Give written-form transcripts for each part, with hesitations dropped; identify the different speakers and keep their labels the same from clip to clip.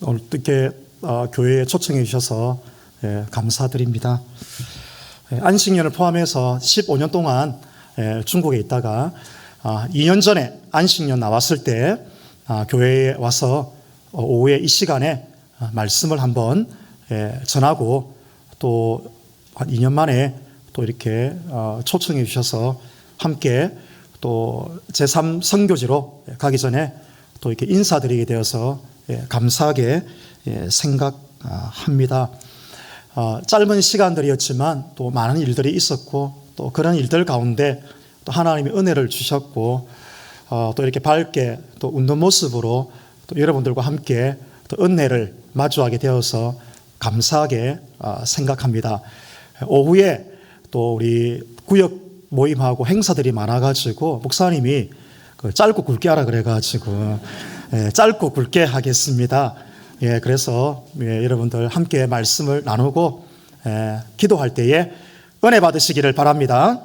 Speaker 1: 오늘 이렇게 교회에 초청해 주셔서 감사드립니다. 안식년을 포함해서 15년 동안 중국에 있다가 2년 전에 안식년 나왔을 때 교회에 와서 오후에 이 시간에 말씀을 한번 전하고 또 한 2년 만에 또 이렇게 초청해 주셔서 함께 또 제3 선교지로 가기 전에 또 이렇게 인사드리게 되어서 감사하게 생각합니다. 짧은 시간들이었지만 또 많은 일들이 있었고 또 그런 일들 가운데 또 하나님이 은혜를 주셨고 또 이렇게 밝게 또 웃는 모습으로 또 여러분들과 함께 또 은혜를 마주하게 되어서 감사하게 생각합니다. 오후에 또 우리 구역 모임하고 행사들이 많아가지고 목사님이 짧고 굵게 하라 그래가지고 짧고 굵게 하겠습니다. 그래서 여러분들 함께 말씀을 나누고 기도할 때에 은혜 받으시기를 바랍니다.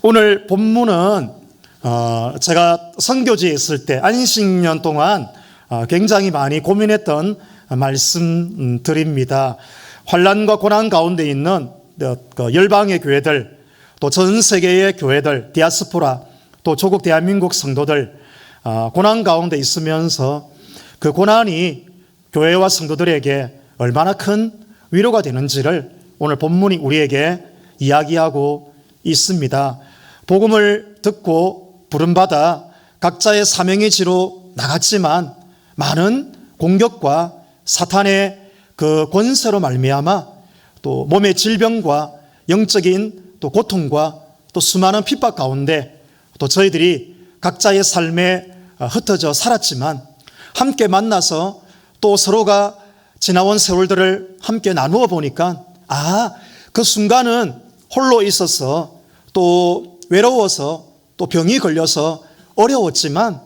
Speaker 1: 오늘 본문은 제가 선교지에 있을 때 안식년 동안 굉장히 많이 고민했던 말씀드립니다. 환난과 고난 가운데 있는 열방의 교회들, 또 전 세계의 교회들, 디아스포라, 또 조국 대한민국 성도들 고난 가운데 있으면서 그 고난이 교회와 성도들에게 얼마나 큰 위로가 되는지를 오늘 본문이 우리에게 이야기하고 있습니다. 복음을 듣고 부름받아 각자의 사명의 지로 나갔지만 많은 공격과 사탄의 그 권세로 말미암아 또 몸의 질병과 영적인 또 고통과 또 수많은 핍박 가운데 또 저희들이 각자의 삶에 흩어져 살았지만 함께 만나서 또 서로가 지나온 세월들을 함께 나누어 보니까 그 순간은 홀로 있어서 또 외로워서 또 병이 걸려서 어려웠지만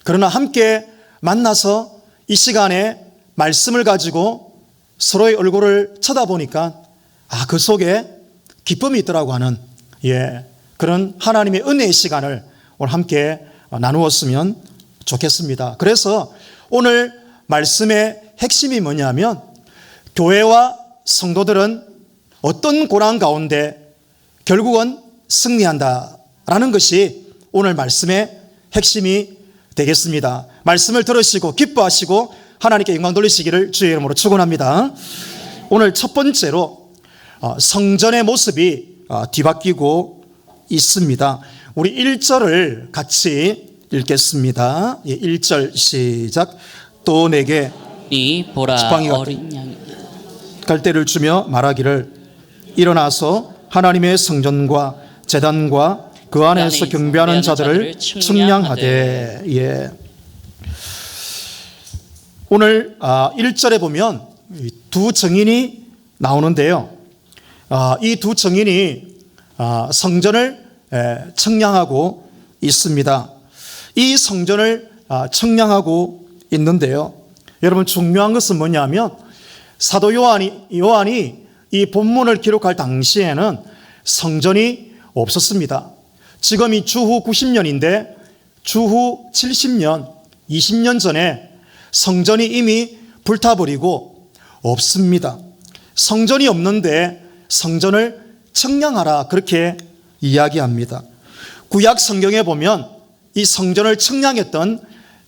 Speaker 1: 그러나 함께 만나서 이 시간에 말씀을 가지고 서로의 얼굴을 쳐다보니까 그 속에 기쁨이 있더라고 하는 그런 하나님의 은혜의 시간을 오늘 함께 나누었으면 좋겠습니다. 그래서 오늘 말씀의 핵심이 뭐냐면 교회와 성도들은 어떤 고난 가운데 결국은 승리한다라는 것이 오늘 말씀의 핵심이 되겠습니다. 말씀을 들으시고 기뻐하시고 하나님께 영광 돌리시기를 주의 이름으로 축원합니다. 오늘 첫 번째로 성전의 모습이 뒤바뀌고 있습니다. 우리 1절을 같이 읽겠습니다. 1절 시작. 또 내게
Speaker 2: 보라
Speaker 1: 지팡이가
Speaker 2: 어린 양
Speaker 1: 갈대를 주며 말하기를 일어나서 하나님의 성전과 제단과 그 안에서 경배하는 자들을 측량하되. 오늘 1절에 보면 두 증인이 나오는데요. 이 두 증인이 성전을 측량하고 있습니다. 이 성전을 측량하고 있는데요. 여러분 중요한 것은 뭐냐면 사도 요한이 이 본문을 기록할 당시에는 성전이 없었습니다. 지금이 주후 90년인데 주후 70년, 20년 전에 성전이 이미 불타버리고 없습니다. 성전이 없는데 성전을 측량하라 그렇게 이야기합니다. 구약 성경에 보면 이 성전을 측량했던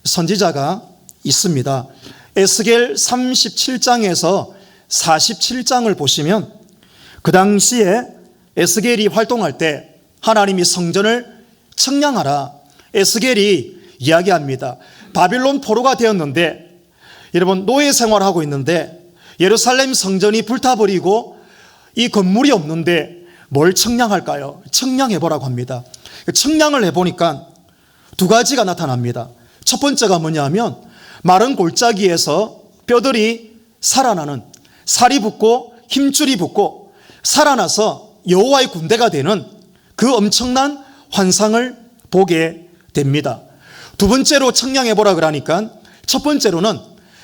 Speaker 1: 선지자가 있습니다. 에스겔 37장에서 47장을 보시면 그 당시에 에스겔이 활동할 때 하나님이 성전을 측량하라 에스겔이 이야기합니다. 바빌론 포로가 되었는데 여러분 노예 생활하고 있는데 예루살렘 성전이 불타버리고 이 건물이 없는데 뭘 측량할까요? 측량해보라고 합니다. 측량을 해보니까 두 가지가 나타납니다. 첫 번째가 뭐냐면 마른 골짜기에서 뼈들이 살아나는 살이 붙고 힘줄이 붙고 살아나서 여호와의 군대가 되는 그 엄청난 환상을 보게 됩니다. 두 번째로 측량해보라 그러니까 첫 번째로는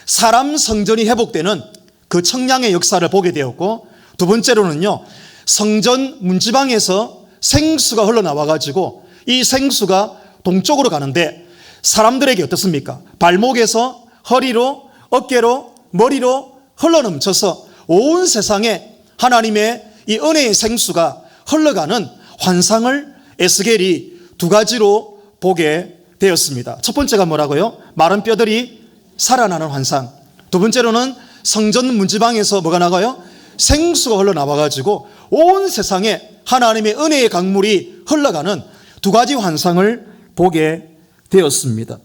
Speaker 1: 사람 성전이 회복되는 그 측량의 역사를 보게 되었고 두 번째로는요 성전 문지방에서 생수가 흘러나와가지고 이 생수가 동쪽으로 가는데 사람들에게 어떻습니까? 발목에서 허리로 어깨로, 머리로 흘러넘쳐서 온 세상에 하나님의 이 은혜의 생수가 흘러가는 환상을 에스겔이 두 가지로 보게 되었습니다. 첫 번째가 뭐라고요? 마른 뼈들이 살아나는 환상. 두 번째로는 성전 문지방에서 뭐가 나가요? 생수가 흘러나와가지고 온 세상에 하나님의 은혜의 강물이 흘러가는 두 가지 환상을 보게 되었습니다.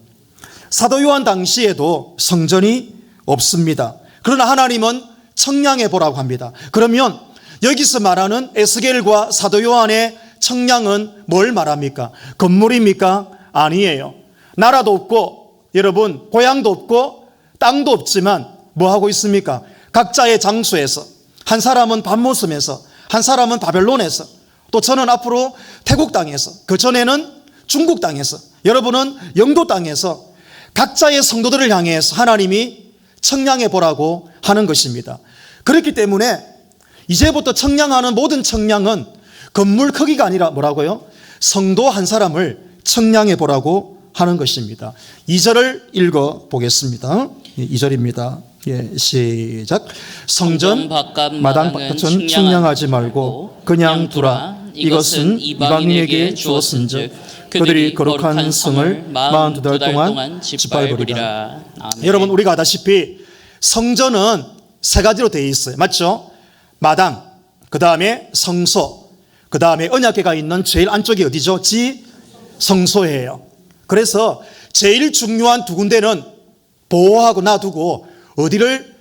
Speaker 1: 사도 요한 당시에도 성전이 없습니다. 그러나 하나님은 청량해 보라고 합니다. 그러면 여기서 말하는 에스겔과 사도 요한의 청량은 뭘 말합니까? 건물입니까? 아니에요. 나라도 없고 여러분 고향도 없고 땅도 없지만 뭐 하고 있습니까? 각자의 장소에서, 한 사람은 밤모섬에서, 한 사람은 바벨론에서, 또 저는 앞으로 태국 땅에서, 그 전에는 중국 땅에서, 여러분은 영도 땅에서 각자의 성도들을 향해서 하나님이 청량해 보라고 하는 것입니다. 그렇기 때문에 이제부터 청량하는 모든 청량은 건물 크기가 아니라 뭐라고요? 성도 한 사람을 청량해 보라고 하는 것입니다. 2절을 읽어 보겠습니다. 2절입니다. 시작. 성전 마당 바깥은 청량하지 말고 그냥 두라. 이것은 이방인에게 주었은즉 그들이 거룩한 성을 42달 동안 짓밟으리라. 여러분, 우리가 아다시피 성전은 세 가지로 되어 있어요. 맞죠? 마당, 그 다음에 성소, 그 다음에 언약궤가 있는 제일 안쪽이 어디죠? 성소예요. 그래서 제일 중요한 두 군데는 보호하고 놔두고 어디를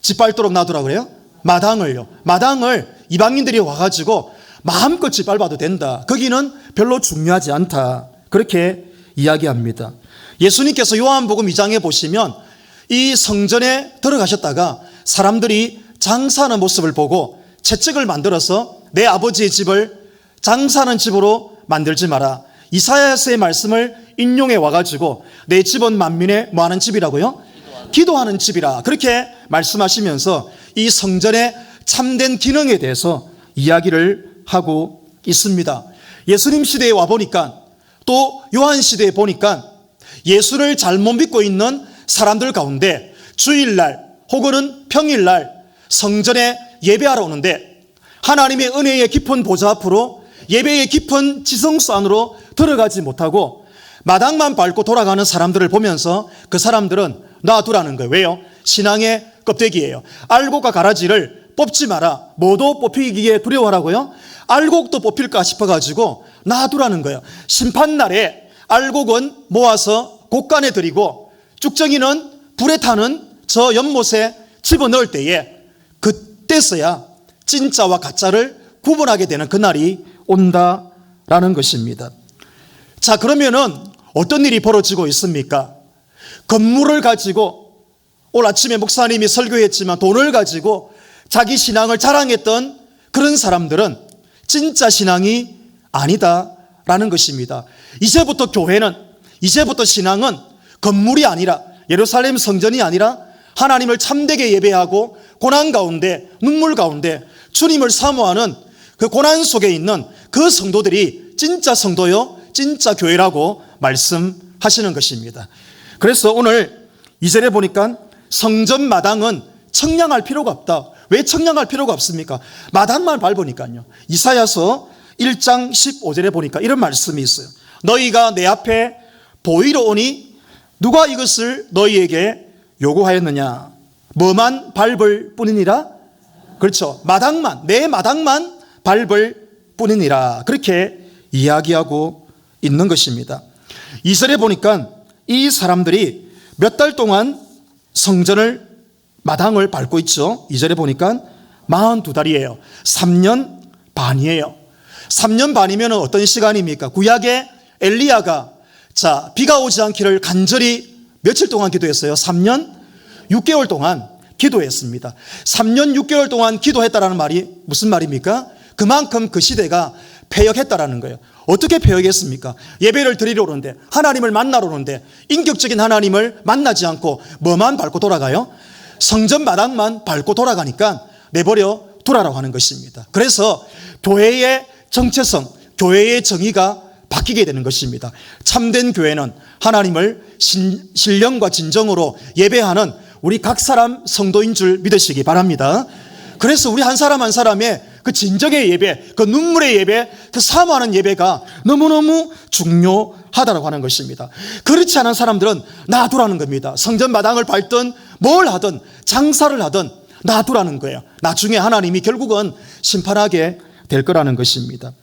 Speaker 1: 짓밟도록 놔두라고 그래요? 마당을요. 마당을 이방인들이 와가지고 마음껏 짓밟아도 된다. 거기는 별로 중요하지 않다. 그렇게 이야기합니다. 예수님께서 요한복음 2장에 보시면 이 성전에 들어가셨다가 사람들이 장사하는 모습을 보고 채찍을 만들어서 내 아버지의 집을 장사하는 집으로 만들지 마라. 이사야서의 말씀을 인용해 와가지고 내 집은 만민의 뭐하는 집이라고요? 기도하는 집이라. 그렇게 말씀하시면서 이 성전의 참된 기능에 대해서 이야기를 하고 있습니다. 예수님 시대에 와보니까 또 요한 시대에 보니까 예수를 잘못 믿고 있는 사람들 가운데 주일날 혹은 평일날 성전에 예배하러 오는데 하나님의 은혜의 깊은 보좌 앞으로 예배의 깊은 지성소 안으로 들어가지 못하고 마당만 밟고 돌아가는 사람들을 보면서 그 사람들은 놔두라는 거예요. 왜요? 신앙의 껍데기예요. 알곡과 가라지를 뽑지 마라. 뭐도 뽑히기에 두려워하라고요? 알곡도 뽑힐까 싶어가지고 놔두라는 거예요. 심판날에 알곡은 모아서 곡간에 들이고 쭉정이는 불에 타는 저 연못에 집어넣을 때에 그때서야 진짜와 가짜를 구분하게 되는 그날이 온다라는 것입니다. 자, 그러면은 어떤 일이 벌어지고 있습니까? 건물을 가지고 오늘 아침에 목사님이 설교했지만 돈을 가지고 자기 신앙을 자랑했던 그런 사람들은 진짜 신앙이 아니다라는 것입니다. 이제부터 교회는, 이제부터 신앙은 건물이 아니라, 예루살렘 성전이 아니라 하나님을 참되게 예배하고 고난 가운데, 눈물 가운데 주님을 사모하는 그 고난 속에 있는 그 성도들이 진짜 성도요, 진짜 교회라고 말씀하시는 것입니다. 그래서 오늘 2절에 보니까 성전 마당은 청량할 필요가 없다. 왜 청량할 필요가 없습니까? 마당만 밟으니까요. 이사야서 1장 15절에 보니까 이런 말씀이 있어요. 너희가 내 앞에 보이러 오니 누가 이것을 너희에게 요구하였느냐? 뭐만 밟을 뿐이니라? 그렇죠. 마당만, 내 마당만 밟을 뿐이니라. 그렇게 이야기하고 있는 것입니다. 2절에 보니까 이 사람들이 몇 달 동안 성전을 마당을 밟고 있죠. 2절에 보니까 42달이에요. 3년 반이에요. 3년 반이면 어떤 시간입니까? 구약의 엘리야가 비가 오지 않기를 간절히 며칠 동안 기도했어요? 3년 6개월 동안 기도했습니다. 3년 6개월 동안 기도했다라는 말이 무슨 말입니까? 그만큼 그 시대가 패역했다라는 거예요. 어떻게 패역했습니까? 예배를 드리러 오는데, 하나님을 만나러 오는데 인격적인 하나님을 만나지 않고 뭐만 밟고 돌아가요? 성전 마당만 밟고 돌아가니까 내버려 두라라고 하는 것입니다. 그래서 교회의 정체성, 교회의 정의가 바뀌게 되는 것입니다. 참된 교회는 하나님을 신령과 진정으로 예배하는 우리 각 사람 성도인 줄 믿으시기 바랍니다. 그래서 우리 한 사람 한 사람의 그 진정의 예배, 그 눈물의 예배, 그 사모하는 예배가 너무너무 중요하다고 하는 것입니다. 그렇지 않은 사람들은 놔두라는 겁니다. 성전 마당을 밟든 뭘 하든 장사를 하든 놔두라는 거예요. 나중에 하나님이 결국은 심판하게 될 거라는 것입니다.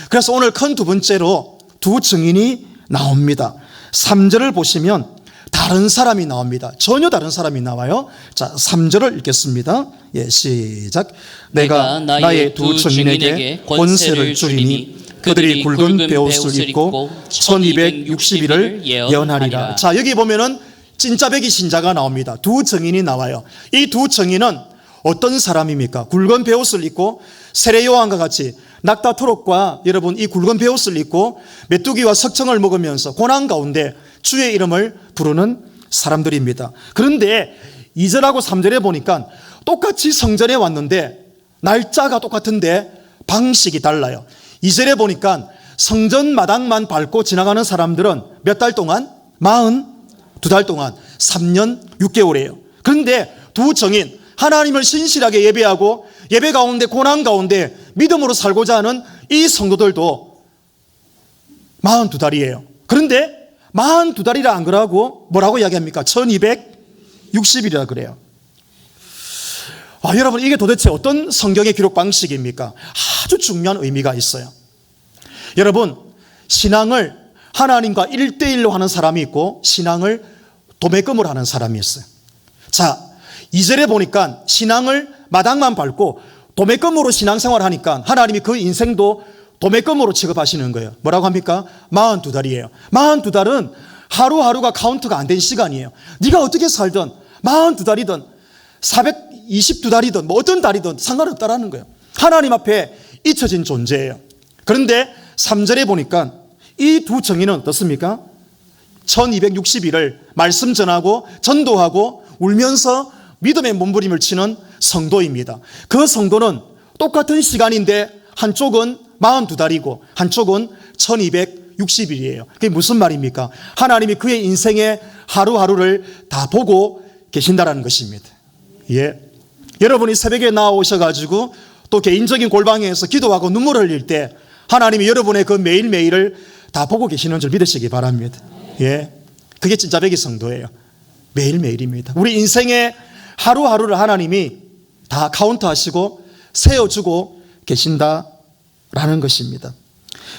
Speaker 1: 그래서 오늘 큰 두 번째로 두 증인이 나옵니다. 3절을 보시면 다른 사람이 나옵니다. 전혀 다른 사람이 나와요. 자, 3절을 읽겠습니다. 예, 시작. 내가 나의 두 증인에게 권세를 주리니 그들이 굵은 베옷을 입고 1260일을 예언하리라. 자, 여기 보면은 찐짜배기 신자가 나옵니다. 두 증인이 나와요. 이 두 증인은 어떤 사람입니까? 굵은 베옷을 입고 세례요한과 같이 낙타토록과 여러분 이 굵은 베옷을 입고 메뚜기와 석청을 먹으면서 고난 가운데 주의 이름을 부르는 사람들입니다. 그런데 2절하고 3절에 보니까 똑같이 성전에 왔는데 날짜가 똑같은데 방식이 달라요. 2절에 보니까 성전 마당만 밟고 지나가는 사람들은 몇 달 동안? 42달 동안 3년 6개월이에요. 그런데 두 증인, 하나님을 신실하게 예배하고 예배 가운데 고난 가운데 믿음으로 살고자 하는 이 성도들도 42달이에요. 그런데 42달이라 안 그러고 뭐라고 이야기합니까? 1260일이라 그래요. 여러분 이게 도대체 어떤 성경의 기록 방식입니까? 아주 중요한 의미가 있어요. 여러분 신앙을 하나님과 1대1로 하는 사람이 있고 신앙을 도매금으로 하는 사람이 있어요. 자, 2절에 보니까 신앙을 마당만 밟고 도매금으로 신앙생활을 하니까 하나님이 그 인생도 도매금으로 취급하시는 거예요. 뭐라고 합니까? 42달이에요. 42달은 하루하루가 카운트가 안 된 시간이에요. 네가 어떻게 살든 42달이든 422달이든 뭐 어떤 달이든 상관없다라는 거예요. 하나님 앞에 잊혀진 존재예요. 그런데 3절에 보니까 이 두 증인은 어떻습니까? 1260일을 말씀 전하고 전도하고 울면서 믿음의 몸부림을 치는 성도입니다. 그 성도는 똑같은 시간인데 한쪽은 42달이고 한쪽은 1260일이에요. 그게 무슨 말입니까? 하나님이 그의 인생의 하루하루를 다 보고 계신다는 것입니다. 예. 여러분이 새벽에 나오셔가지고 또 개인적인 골방에서 기도하고 눈물을 흘릴 때 하나님이 여러분의 그 매일매일을 다 보고 계시는 줄 믿으시기 바랍니다. 예. 그게 진짜 백이 성도예요. 매일매일입니다. 우리 인생의 하루하루를 하나님이 다 카운트하시고 세워주고 계신다라는 것입니다.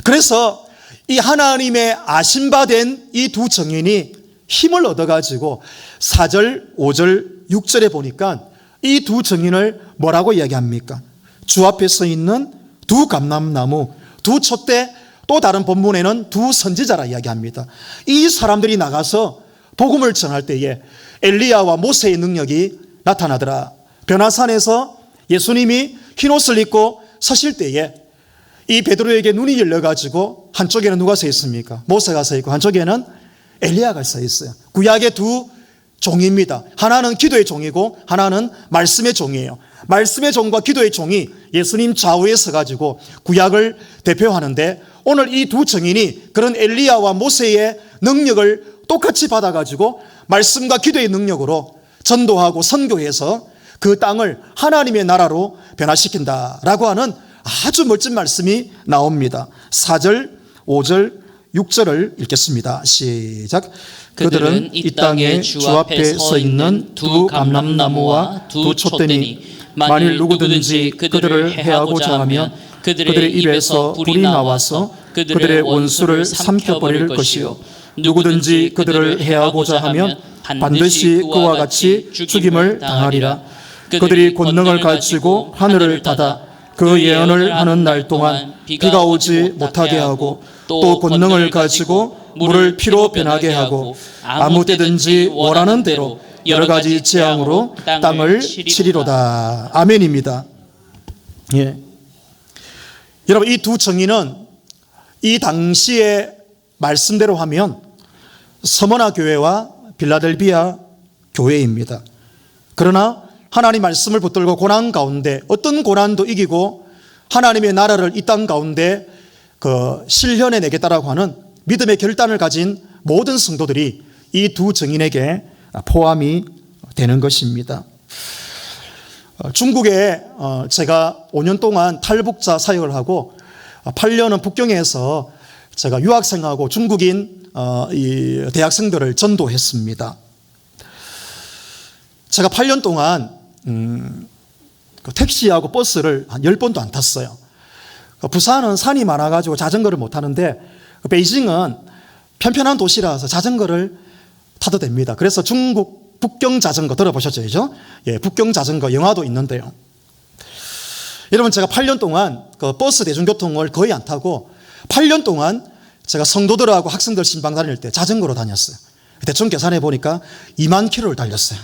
Speaker 1: 그래서 이 하나님의 아신바된 이 두 증인이 힘을 얻어가지고 4절, 5절, 6절에 보니까 이 두 증인을 뭐라고 이야기합니까? 주 앞에 서 있는 두 감람나무, 두 촛대, 또 다른 본문에는 두 선지자라 이야기합니다. 이 사람들이 나가서 복음을 전할 때에 엘리야와 모세의 능력이 나타나더라. 변화산에서 예수님이 흰옷을 입고 서실 때에 이 베드로에게 눈이 열려가지고 한쪽에는 누가 서 있습니까? 모세가 서 있고 한쪽에는 엘리야가 서 있어요. 구약의 두 종입니다. 하나는 기도의 종이고 하나는 말씀의 종이에요. 말씀의 종과 기도의 종이 예수님 좌우에 서가지고 구약을 대표하는데 오늘 이 두 증인이 그런 엘리야와 모세의 능력을 똑같이 받아가지고 말씀과 기도의 능력으로 전도하고 선교해서 그 땅을 하나님의 나라로 변화시킨다라고 하는 아주 멋진 말씀이 나옵니다. 4절, 5절, 6절을 읽겠습니다. 시작. 그들은 이 땅에 주 앞에 서 있는 두 감람나무와 두 촛대니 만일 누구든지 그들을 해하고자 하면 그들의 입에서 불이 나와서 그들의 원수를 삼켜버릴 것이요 누구든지 그들을 해하고자 하면 반드시 그와 같이 죽임을 당하리라. 그들이 권능을 가지고 하늘을 닫아 그 예언을 하는 날 동안 비가 오지 못하게 하고 또 권능을 가지고 물을 피로 변하게 하고 아무 때든지 원하는 대로 여러 가지 재앙으로 땅을 치리로다. 아멘입니다. 예. 여러분 이 두 증인은 이 당시의 말씀대로 하면 서머나 교회와 빌라델비아 교회입니다. 그러나 하나님 말씀을 붙들고 고난 가운데 어떤 고난도 이기고 하나님의 나라를 이 땅 가운데 실현해 내겠다라고 하는 믿음의 결단을 가진 모든 성도들이 이 두 증인에게 포함이 되는 것입니다. 중국에 제가 5년 동안 탈북자 사역을 하고 8년은 북경에서 제가 유학생하고 중국인 이 대학생들을 전도했습니다. 제가 8년 동안 그 택시하고 버스를 한 10번도 안 탔어요. 부산은 산이 많아가지고 자전거를 못 타는데 베이징은 편편한 도시라서 자전거를 타도 됩니다. 그래서 중국 북경 자전거 들어보셨죠? 그죠? 예, 북경 자전거 영화도 있는데요. 여러분, 제가 8년 동안 그 버스 대중교통을 거의 안 타고 8년 동안 제가 성도들하고 학생들 신방 다닐 때 자전거로 다녔어요. 대충 계산해 보니까 2만 킬로를 달렸어요.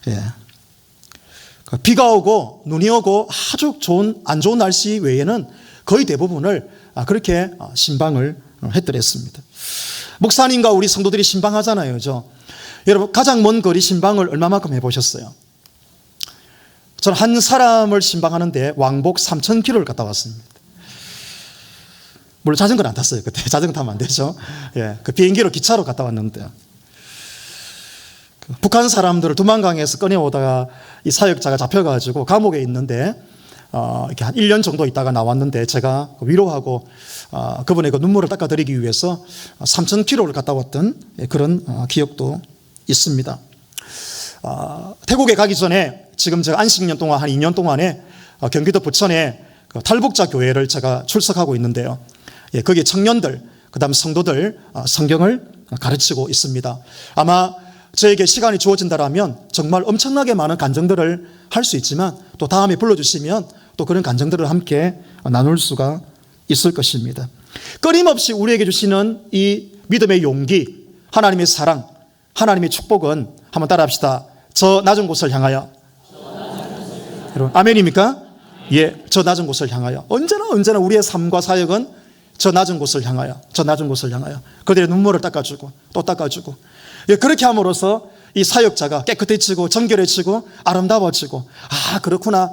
Speaker 1: 예. 비가 오고 눈이 오고 아주 안 좋은 날씨 외에는 거의 대부분을 그렇게 신방을 했더랬습니다. 목사님과 우리 성도들이 신방하잖아요. 그죠? 여러분, 가장 먼 거리 신방을 얼마만큼 해보셨어요? 저는 한 사람을 신방하는데 왕복 3,000km를 갔다 왔습니다. 물론 자전거는 안 탔어요. 그때 자전거 타면 안 되죠. 예, 그 비행기로 기차로 갔다 왔는데 북한 사람들을 두만강에서 꺼내오다가 이 사역자가 잡혀가지고 감옥에 있는데 이렇게 한 1년 정도 있다가 나왔는데 제가 위로하고 그분의 그 눈물을 닦아드리기 위해서 3,000km를 갔다 왔던 그런 기억도 있습니다. 태국에 가기 전에 지금 제가 안식년 동안 한 2년 동안에 경기도 부천에 그 탈북자 교회를 제가 출석하고 있는데요. 예, 거기에 청년들, 그 다음 성도들 성경을 가르치고 있습니다. 아마 저에게 시간이 주어진다라면 정말 엄청나게 많은 간증들을 할 수 있지만 또 다음에 불러주시면 또 그런 간증들을 함께 나눌 수가 있을 것입니다. 끊임없이 우리에게 주시는 이 믿음의 용기, 하나님의 사랑, 하나님의 축복은 한번 따라합시다. 저 낮은 곳을 향하여. 여러분, 아멘입니까? 예, 저 낮은 곳을 향하여. 언제나 우리의 삶과 사역은 저 낮은 곳을 향하여, 저 낮은 곳을 향하여. 그들의 눈물을 닦아주고 또 닦아주고. 예, 그렇게 함으로써 이 사역자가 깨끗해지고 정결해지고 아름다워지고, 그렇구나.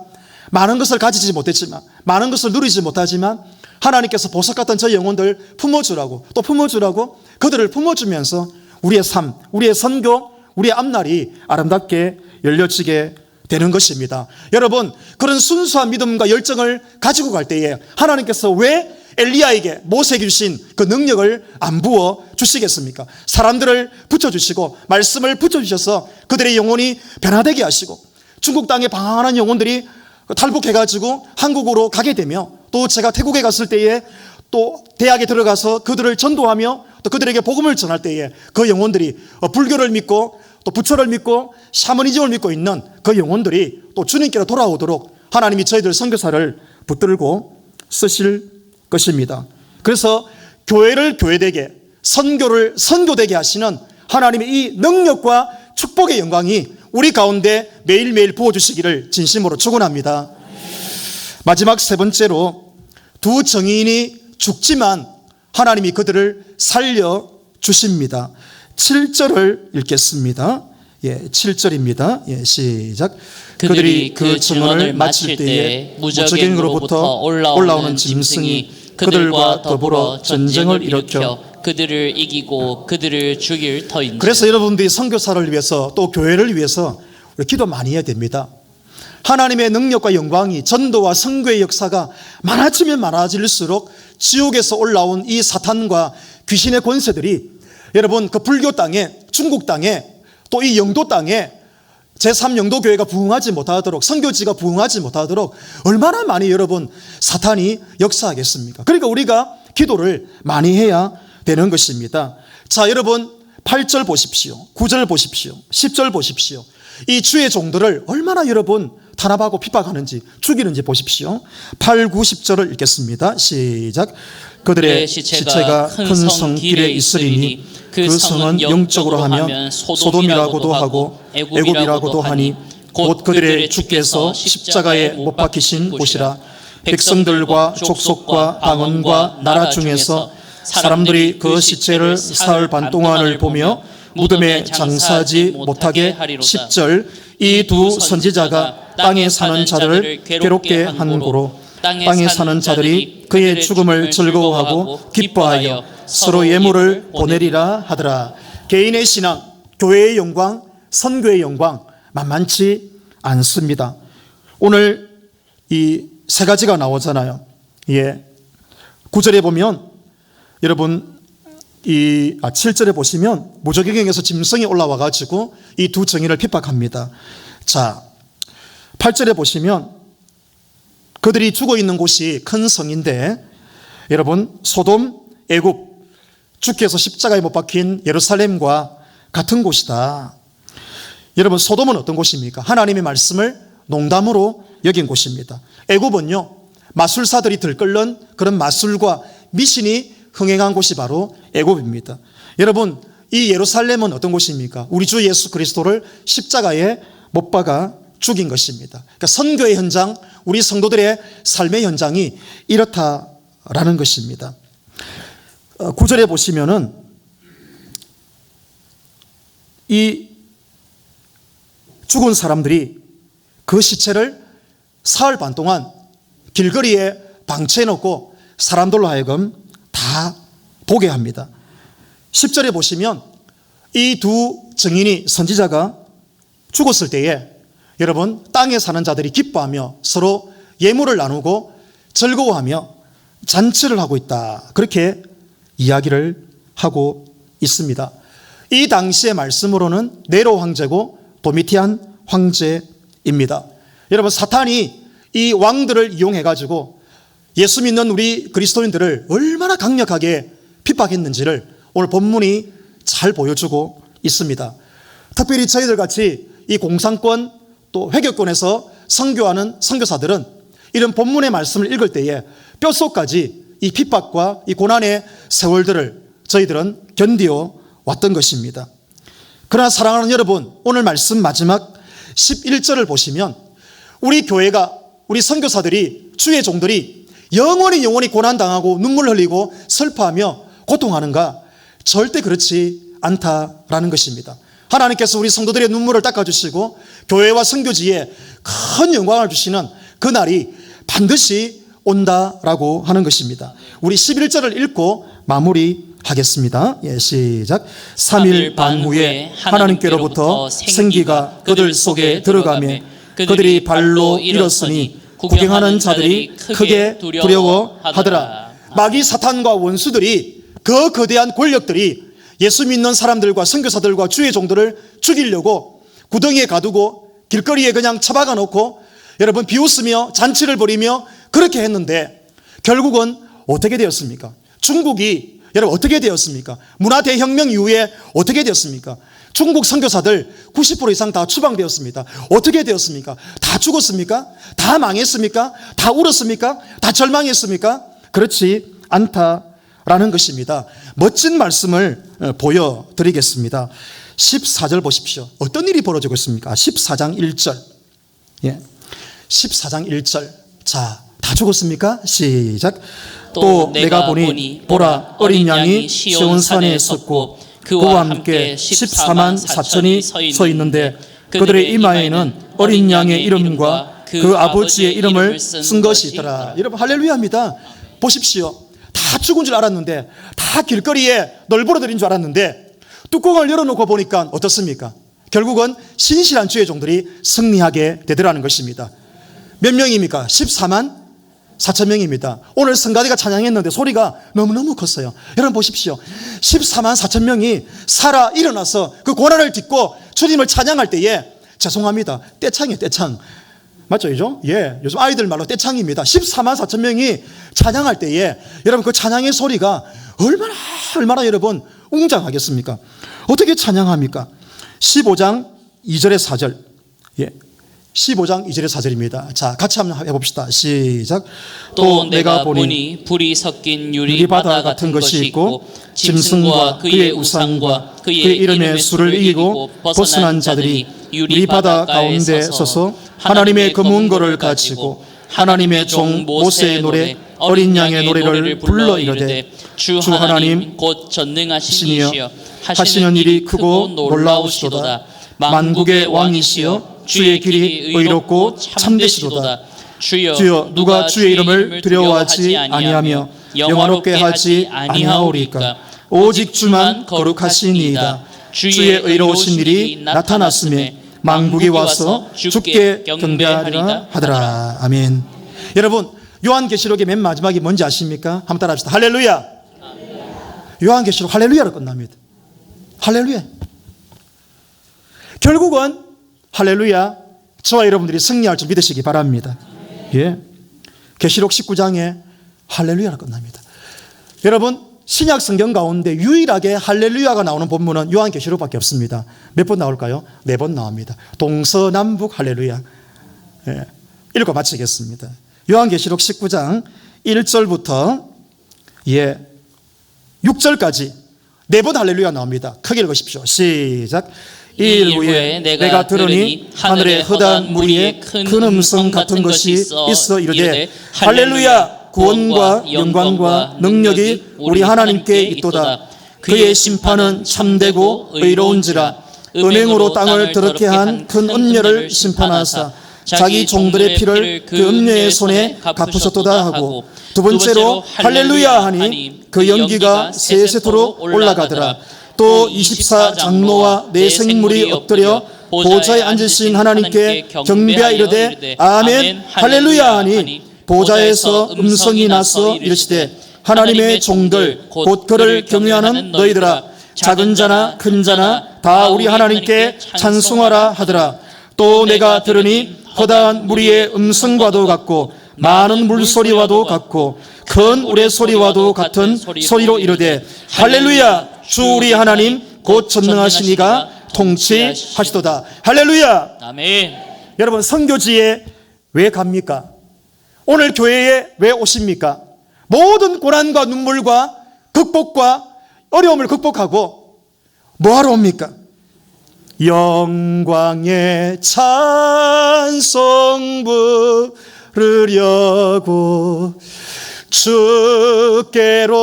Speaker 1: 많은 것을 가지지 못했지만, 많은 것을 누리지 못하지만 하나님께서 보석 같은 저 영혼들 품어주라고, 또 품어주라고 그들을 품어주면서 우리의 삶, 우리의 선교, 우리의 앞날이 아름답게 열려지게 되는 것입니다. 여러분, 그런 순수한 믿음과 열정을 가지고 갈 때에 하나님께서 왜 엘리야에게, 모세에게 주신 그 능력을 안 부어 주시겠습니까? 사람들을 붙여주시고 말씀을 붙여주셔서 그들의 영혼이 변화되게 하시고 중국 땅에 방황하는 영혼들이 탈북해가지고 한국으로 가게 되며, 또 제가 태국에 갔을 때에 또 대학에 들어가서 그들을 전도하며 또 그들에게 복음을 전할 때에 그 영혼들이 불교를 믿고 또 부처를 믿고 샤머니즘을 믿고 있는 그 영혼들이 또 주님께로 돌아오도록 하나님이 저희들 선교사를 붙들고 쓰실 것입니다. 그래서 교회를 교회되게, 선교를 선교되게 하시는 하나님의 이 능력과 축복의 영광이 우리 가운데 매일매일 부어주시기를 진심으로 축원합니다. 마지막 세 번째로, 두 정인이 죽지만 하나님이 그들을 살려주십니다. 7절을 읽겠습니다. 예, 7절입니다. 예, 시작. 그들이 그 증언을 마칠 때에 무적행으로부터 올라오는 짐승이 그들과 더불어 전쟁을 일으켜
Speaker 2: 그들을 이기고 그들을 죽일 터인지.
Speaker 1: 그래서 여러분들이 선교사를 위해서 또 교회를 위해서 우리 기도 많이 해야 됩니다. 하나님의 능력과 영광이, 전도와 선교의 역사가 많아지면 많아질수록 지옥에서 올라온 이 사탄과 귀신의 권세들이 여러분 그 불교 땅에, 중국 땅에, 또 이 영도 땅에 제3영도교회가 부흥하지 못하도록, 선교지가 부흥하지 못하도록 얼마나 많이 여러분 사탄이 역사하겠습니까? 그러니까 우리가 기도를 많이 해야 되는 것입니다. 자, 여러분 8절 보십시오. 9절 보십시오. 10절 보십시오. 이 주의 종들을 얼마나 여러분 탄압하고 핍박하는지, 죽이는지 보십시오. 8, 9, 10절을 읽겠습니다. 시작. 그들의 시체가 큰 성 길에 있으리니 그 성은 영적으로 하면 소돔이라고도 하고 애굽이라고도 하니 곧 그들의 주께서 십자가에 못 박히신 곳이라. 백성들과 족속과 방언과 나라 중에서 사람들이 그 시체를 사흘 반 동안을 보며 무덤에 장사하지 못하게 하리로다. 10절. 이 두 선지자가 땅에 사는 자들을 괴롭게 한 고로 땅에 사는 자들이 그의 죽음을 즐거워하고 기뻐하여 서로 예물을 보내리라 하더라. 개인의 신앙, 교회의 영광, 선교의 영광 만만치 않습니다. 오늘 이 세 가지가 나오잖아요. 예. 9절에 보면 여러분 7절에 보시면 무저경에서 짐승이 올라와 가지고 이 두 정의를 핍박합니다. 자, 8절에 보시면 그들이 죽어 있는 곳이 큰 성인데 여러분 소돔, 애굽, 주께서 십자가에 못 박힌 예루살렘과 같은 곳이다. 여러분 소돔은 어떤 곳입니까? 하나님의 말씀을 농담으로 여긴 곳입니다. 애굽은요 마술사들이 들끓는 그런 마술과 미신이 흥행한 곳이 바로 애굽입니다. 여러분 이 예루살렘은 어떤 곳입니까? 우리 주 예수 그리스도를 십자가에 못 박아 죽인 것입니다. 그러니까 선교의 현장, 우리 성도들의 삶의 현장이 이렇다라는 것입니다. 9절에 보시면은 이 죽은 사람들이 그 시체를 사흘 반 동안 길거리에 방치해 놓고 사람들로 하여금 다 보게 합니다. 10절에 보시면 이 두 증인이 선지자가 죽었을 때에 여러분 땅에 사는 자들이 기뻐하며 서로 예물을 나누고 즐거워하며 잔치를 하고 있다. 그렇게 이야기를 하고 있습니다. 이 당시의 말씀으로는 네로 황제고 도미티안 황제입니다. 여러분 사탄이 이 왕들을 이용해 가지고 예수 믿는 우리 그리스도인들을 얼마나 강력하게 핍박했는지를 오늘 본문이 잘 보여주고 있습니다. 특별히 저희들 같이 이 공산권 또 회교권에서 선교하는 선교사들은 이런 본문의 말씀을 읽을 때에 뼛속까지 이 핍박과 이 고난의 세월들을 저희들은 견디어 왔던 것입니다. 그러나 사랑하는 여러분, 오늘 말씀 마지막 11절을 보시면 우리 교회가 우리 선교사들이 주의 종들이 영원히 고난당하고 눈물 흘리고 슬퍼하며 고통하는가? 절대 그렇지 않다라는 것입니다. 하나님께서 우리 성도들의 눈물을 닦아주시고 교회와 선교지에 큰 영광을 주시는 그날이 반드시 온다라고 하는 것입니다. 우리 11절을 읽고 마무리하겠습니다. 예, 시작. 3일 반 후에 하나님께로부터 생기가 그들 속에 들어가며 그들이 발로 일었으니 구경하는 자들이 크게 두려워하더라. 마귀 사탄과 원수들이 그 거대한 권력들이 예수 믿는 사람들과 선교사들과 주의 종들을 죽이려고 구덩이에 가두고 길거리에 그냥 처박아 놓고 여러분 비웃으며 잔치를 벌이며 그렇게 했는데 결국은 어떻게 되었습니까? 중국이 여러분 어떻게 되었습니까? 문화 대혁명 이후에 어떻게 되었습니까? 중국 선교사들 90% 이상 다 추방되었습니다. 어떻게 되었습니까? 다 죽었습니까? 다 망했습니까? 다 울었습니까? 다 절망했습니까? 그렇지 않다라는 것입니다. 멋진 말씀을 보여드리겠습니다. 14절 보십시오. 어떤 일이 벌어지고 있습니까? 14장 1절. 예. 14장 1절. 자, 다 죽었습니까? 시작. 또 내가 보니 보라 어린 양이 시온산에 섰고 그와 함께 14만 4천이 서 있는데 그들의 이마에는 어린 양의 이름과 그 아버지의 이름을 쓴 것이 있더라. 여러분 할렐루야입니다. 보십시오. 다 죽은 줄 알았는데 다 길거리에 널브러들인 줄 알았는데 뚜껑을 열어놓고 보니까 어떻습니까? 결국은 신실한 주의 종들이 승리하게 되더라는 것입니다. 몇 명입니까? 14만 4천 명입니다. 오늘 성가대가 찬양했는데 소리가 너무너무 컸어요. 여러분 보십시오. 14만 4천 명이 살아 일어나서 그 고난을 딛고 주님을 찬양할 때에 죄송합니다. 떼창이에요, 떼창. 맞죠, 이죠? 예, 요즘 아이들 말로 떼창입니다. 14만 4천 명이 찬양할 때에 여러분 그 찬양의 소리가 얼마나 여러분 웅장하겠습니까? 어떻게 찬양합니까? 15장 2절의 4절. 예. 15장 2절의 4절입니다. 자, 같이 한번 해봅시다. 시작.
Speaker 2: 또 내가 보니 불이 섞인 유리바다 같은 것이 있고 짐승과 그의 우상과 그의 이름의 수를 이기고 벗어난 자들이 유리바다 가운데 서서 하나님의 검은고를 가지고 하나님의 종 모세의 노래 어린 양의 노래를 불러 이르되 주 하나님 곧 전능하시니시여 하시는 일이 크고 놀라우시도다. 만국의 왕이시여 주의 길이 의롭고 참되시도다. 주여 누가 주의 이름을 두려워하지 아니하며 영화롭게 하지 아니하오리까. 오직 주만 거룩하시니이다.
Speaker 1: 주의 의로우신 일이 나타났음에 만국이 와서 주께 경배하리라 하더라. 아멘. 여러분, 요한계시록의 맨 마지막이 뭔지 아십니까? 한번 따라합시다. 할렐루야. 요한계시록 할렐루야로 끝납니다. 할렐루야. 결국은 할렐루야, 저와 여러분들이 승리할 줄 믿으시기 바랍니다. 예. 계시록 19장에 할렐루야로 끝납니다. 여러분, 신약 성경 가운데 유일하게 할렐루야가 나오는 본문은 요한계시록밖에 없습니다. 몇 번 나올까요? 4번 나옵니다. 동서남북 할렐루야. 예. 읽고 마치겠습니다. 요한계시록 19장 1절부터 6절까지 4번 할렐루야 나옵니다. 크게 읽으십시오. 시작. 이 일 후에 내가 들으니 하늘에 허다한 무리의 큰 음성 같은 것이 있어 이르되 할렐루야, 구원과 영광과 능력이 우리 하나님께 있도다. 그의 심판은 참되고 의로운지라. 음행으로 땅을 더럽게 한 큰 음녀를 심판하사 자기 종들의 피를 그 음녀의 손에 갚으셨도다 하고, 두 번째로 할렐루야 하니 그 연기가 세세토록 올라가더라. 또 24장로와 네 생물이 엎드려 보좌에 앉으신 하나님께 경배하 이르되 아멘 할렐루야 하니, 보좌에서 음성이 나서 이르시되 하나님의 종들 곧 그를 경외하는 너희들아, 작은 자나 큰 자나 다 우리 하나님께 찬송하라 하더라. 또 내가 들으니 허다한 무리의 음성과도 같고 많은 물소리와도 같고 큰 우레소리와도 같은 소리로 이르되 할렐루야, 주 우리 하나님 곧 전능하신 이가 통치하시도다. 할렐루야.
Speaker 2: 아멘.
Speaker 1: 여러분, 선교지에 왜 갑니까? 오늘 교회에 왜 오십니까? 모든 고난과 눈물과 극복과 어려움을 극복하고 뭐하러 옵니까? 영광의 찬송 부르려고 주께로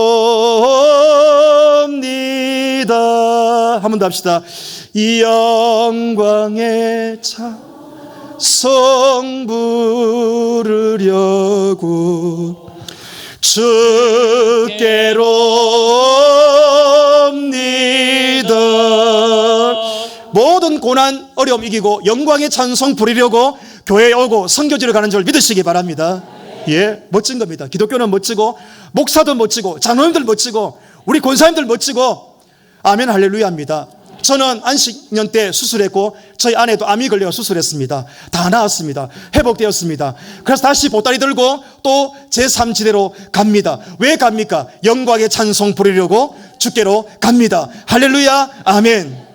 Speaker 1: 옵니다. 한 번 더 합시다. 이 영광의 찬송 부르려고 주께로 옵니다. 모든 고난 어려움 이기고 영광의 찬송 부리려고 교회에 오고 선교지를 가는 줄 믿으시기 바랍니다. 예, 멋진 겁니다. 기독교는 멋지고 목사도 멋지고 장로님들 멋지고 우리 권사님들 멋지고 아멘 할렐루야입니다. 저는 안식년 때 수술했고 저희 아내도 암이 걸려 수술했습니다. 다 나았습니다. 회복되었습니다. 그래서 다시 보따리 들고 또 제3지대로 갑니다. 왜 갑니까? 영광의 찬송 부리려고 주께로 갑니다. 할렐루야 아멘.